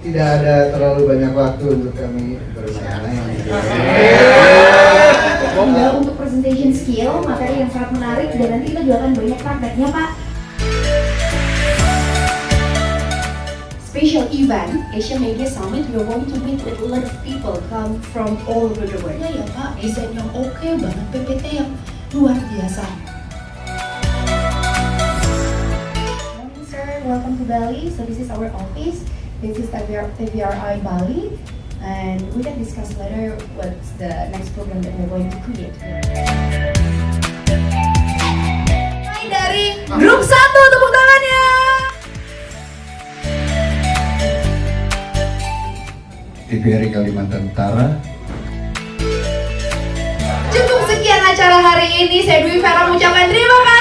Tidak ada terlalu banyak waktu untuk kami bermain-main. Untuk presentation skill, materi yang sangat menarik dan nanti kita juga akan banyak prakteknya, Pak. Special event Asia Media Summit, we are going to meet with a lot of people come from all over the world. Ya Pak, desain yang oke banget, PPT yang luar biasa. Morning, sir. Welcome to Bali. So this is our office. This is TVRI Bali, and we can discuss later what's the next program that we're going to create. Dari grup 1, tepuk tangannya. TVRI Kalimantan Utara. Cukup sekian acara hari ini. Saya Dwi Vera mengucapkan terima kasih.